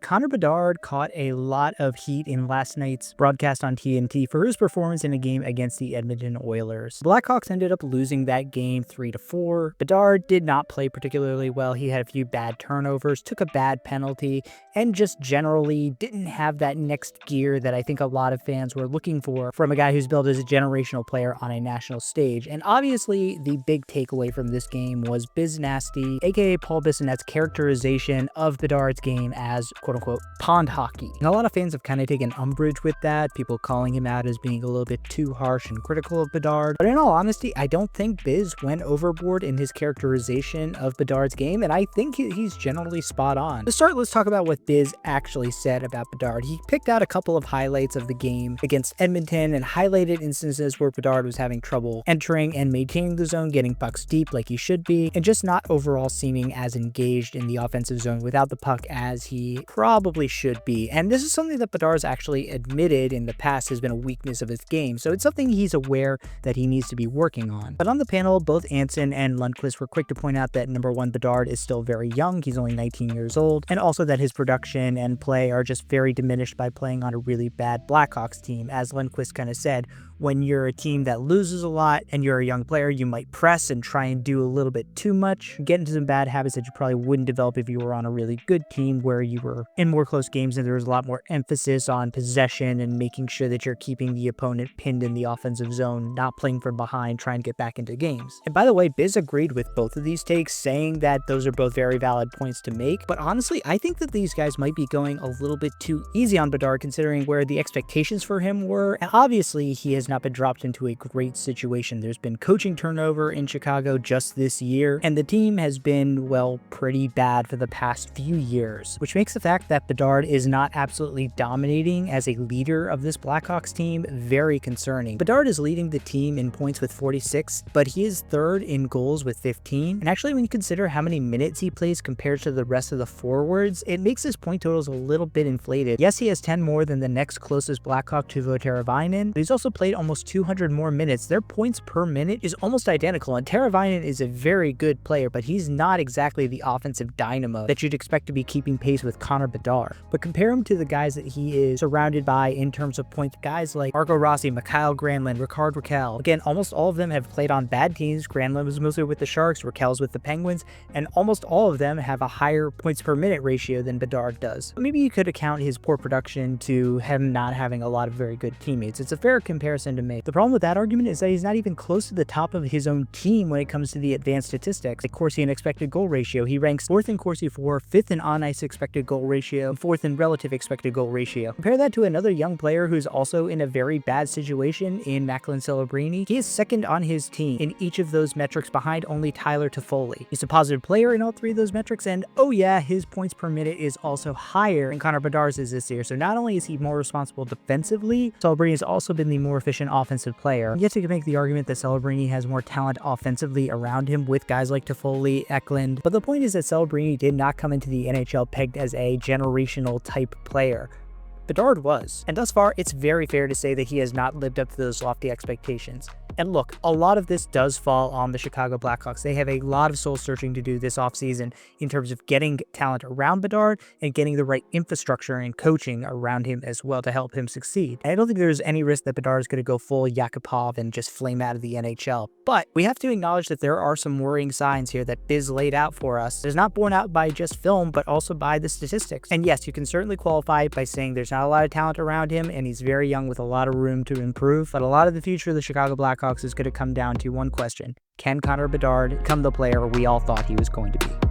Connor Bedard caught a lot of heat in last night's broadcast on TNT for his performance in a game against the Edmonton Oilers. The Blackhawks ended up losing that game 3-4. Bedard did not play particularly well. He had a few bad turnovers, took a bad penalty, and just generally didn't have that next gear that I think a lot of fans were looking for from a guy who's billed as a generational player on a national stage. And obviously, the big takeaway from this game was Bissonnette, aka Paul Bissonnette's characterization of Bedard's game as quote-unquote pond hockey. And a lot of fans have kind of taken umbrage with that, people calling him out as being a little bit too harsh and critical of Bedard. But in all honesty, I don't think Biz went overboard in his characterization of Bedard's game, and I think he's generally spot on. To start, let's talk about what Biz actually said about Bedard. He picked out a couple of highlights of the game against Edmonton and highlighted instances where Bedard was having trouble entering and maintaining the zone, getting pucks deep like he should be, and just not overall seeming as engaged in the offensive zone without the puck as he probably should be. And this is something that Bedard's actually admitted in the past has been a weakness of his game, so it's something he's aware that he needs to be working on. But on the panel, both Anson and Lundqvist were quick to point out that number one, Bedard is still very young, he's only 19 years old, and also that his production and play are just very diminished by playing on a really bad Blackhawks team. As Lundqvist kind of said, when you're a team that loses a lot and you're a young player, you might press and try and do a little bit too much, get into some bad habits that you probably wouldn't develop if you were on a really good team where you were in more close games and there was a lot more emphasis on possession and making sure that you're keeping the opponent pinned in the offensive zone, not playing from behind, trying to get back into games. And by the way, Biz agreed with both of these takes, saying that those are both very valid points to make. But honestly, I think that these guys might be going a little bit too easy on Bedard considering where the expectations for him were. And obviously, he has not been dropped into a great situation. There's been coaching turnover in Chicago just this year, and the team has been, well, pretty bad for the past few years, which makes the fact that Bedard is not absolutely dominating as a leader of this Blackhawks team very concerning. Bedard is leading the team in points with 46, but he is third in goals with 15. And actually, when you consider how many minutes he plays compared to the rest of the forwards, it makes his point totals a little bit inflated. Yes, he has 10 more than the next closest Blackhawk, Teuvo Teravainen, but he's also played almost 200 more minutes. Their points per minute is almost identical, and Teravainen is a very good player, but he's not exactly the offensive dynamo that you'd expect to be keeping pace with Connor Bedard. But compare him to the guys that he is surrounded by in terms of points, guys like Marco Rossi, Mikhail Granlund, Rickard Rakell. Again, almost all of them have played on bad teams. Granlund was mostly with the Sharks, Rakell's with the Penguins, and almost all of them have a higher points per minute ratio than Bedard does. But maybe you could account his poor production to him not having a lot of very good teammates. It's a fair comparison to make. The problem with that argument is that he's not even close to the top of his own team when it comes to the advanced statistics. Like Corsi and expected goal ratio, he ranks 4th in Corsi for, 5th in on-ice expected goal ratio, and 4th in relative expected goal ratio. Compare that to another young player who's also in a very bad situation in Macklin Celebrini. He is second on his team in each of those metrics behind only Tyler Toffoli. He's a positive player in all three of those metrics, and oh yeah, his points per minute is also higher than Connor Bedard's is this year. So not only is he more responsible defensively, Celebrini has also been the more efficient offensive player. Yet you can make the argument that Celebrini has more talent offensively around him with guys like Toffoli, Eklund, but the point is that Celebrini did not come into the NHL pegged as a generational type player. Bedard was, and thus far, it's very fair to say that he has not lived up to those lofty expectations. And look, a lot of this does fall on the Chicago Blackhawks. They have a lot of soul searching to do this offseason in terms of getting talent around Bedard and getting the right infrastructure and coaching around him as well to help him succeed. And I don't think there's any risk that Bedard is going to go full Yakupov and just flame out of the NHL. But we have to acknowledge that there are some worrying signs here that Biz laid out for us. It's not borne out by just film, but also by the statistics. And yes, you can certainly qualify it by saying there's not a lot of talent around him and he's very young with a lot of room to improve. But a lot of the future of the Chicago Blackhawks is going to come down to one question: can Connor Bedard become the player we all thought he was going to be?